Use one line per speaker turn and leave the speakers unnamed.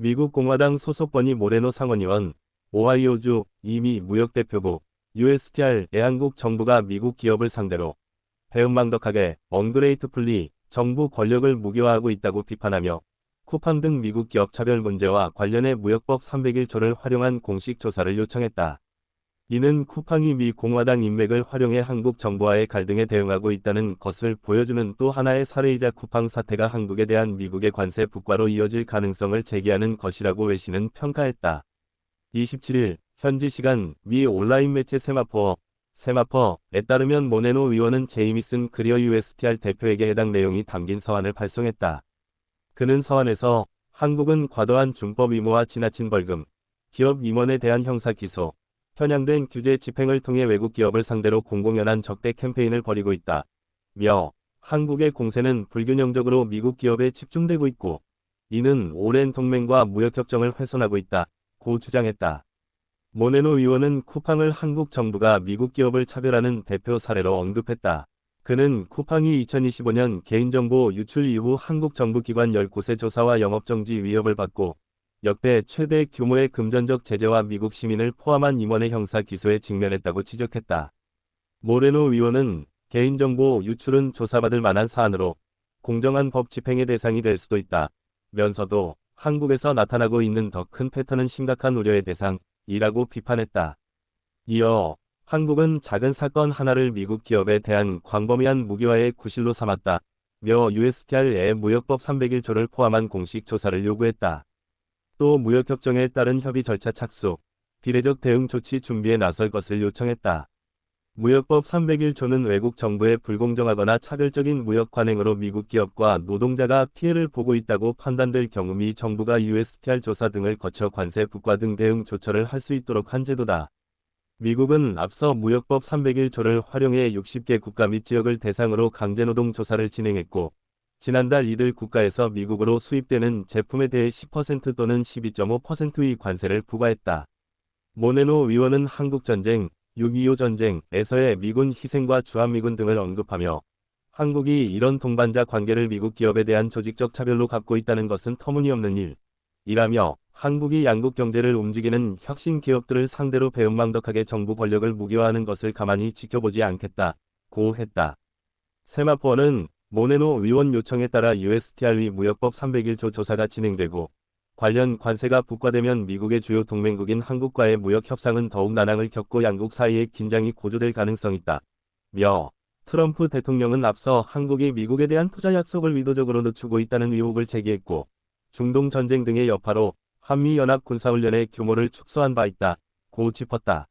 미국 공화당 소속 버니 모레노 상원의원, 오하이오주 이미 무역대표부, USTR의 한국 정부가 미국 기업을 상대로 배은망덕하게 언그레이트풀리 정부 권력을 무기화하고 있다고 비판하며 쿠팡 등 미국 기업 차별 문제와 관련해 무역법 301조를 활용한 공식 조사를 요청했다. 이는 쿠팡이 미 공화당 인맥을 활용해 한국 정부와의 갈등에 대응하고 있다는 것을 보여주는 또 하나의 사례이자 쿠팡 사태가 한국에 대한 미국의 관세 북과로 이어질 가능성을 제기하는 것이라고 외신은 평가했다. 27일 현지 시간 미 온라인 매체 세마퍼에 따르면 모네노 의원은 제이미슨 그리어 USTR 대표에게 해당 내용이 담긴 서한을 발송했다. 그는 서한에서 한국은 과도한 준법 의무와 지나친 벌금, 기업 임원에 대한 형사 기소, 편향된 규제 집행을 통해 외국 기업을 상대로 공공연한 적대 캠페인을 벌이고 있다. 며 한국의 공세는 불균형적으로 미국 기업에 집중되고 있고 이는 오랜 동맹과 무역협정을 훼손하고 있다. 고 주장했다. 모네노 의원은 쿠팡을 한국 정부가 미국 기업을 차별하는 대표 사례로 언급했다. 그는 쿠팡이 2025년 개인정보 유출 이후 한국 정부 기관 10곳의 조사와 영업정지 위협을 받고 역대 최대 규모의 금전적 제재와 미국 시민을 포함한 임원의 형사 기소에 직면했다고 지적했다. 모레노 의원은 개인정보 유출은 조사받을 만한 사안으로 공정한 법 집행의 대상이 될 수도 있다. 면서도 한국에서 나타나고 있는 더 큰 패턴은 심각한 우려의 대상이라고 비판했다. 이어 한국은 작은 사건 하나를 미국 기업에 대한 광범위한 무기화의 구실로 삼았다. 며 USTR의 무역법 301조를 포함한 공식 조사를 요구했다. 또 무역협정에 따른 협의 절차 착수, 비례적 대응 조치 준비에 나설 것을 요청했다. 무역법 301조는 외국 정부의 불공정하거나 차별적인 무역 관행으로 미국 기업과 노동자가 피해를 보고 있다고 판단될 경우 미 정부가 USTR 조사 등을 거쳐 관세 북과 등 대응 조처를 할 수 있도록 한 제도다. 미국은 앞서 무역법 301조를 활용해 60개 국가 및 지역을 대상으로 강제노동 조사를 진행했고 지난달 이들 국가에서 미국으로 수입되는 제품에 대해 10% 또는 12.5%의 관세를 부과했다. 모네노 의원은 한국전쟁, 6.25 전쟁에서의 미군 희생과 주한미군 등을 언급하며 한국이 이런 동반자 관계를 미국 기업에 대한 조직적 차별로 갖고 있다는 것은 터무니없는 일이라며 한국이 양국 경제를 움직이는 혁신 기업들을 상대로 배은망덕하게 정부 권력을 무기화하는 것을 가만히 지켜보지 않겠다고 했다. 세마포는 모네노 의원 요청에 따라 USTR의 무역법 301조 조사가 진행되고 관련 관세가 부과되면 미국의 주요 동맹국인 한국과의 무역 협상은 더욱 난항을 겪고 양국 사이의 긴장이 고조될 가능성이 있다. 며 트럼프 대통령은 앞서 한국이 미국에 대한 투자 약속을 의도적으로 늦추고 있다는 의혹을 제기했고 중동 전쟁 등의 여파로 한미 연합 군사훈련의 규모를 축소한 바 있다. 고 짚었다.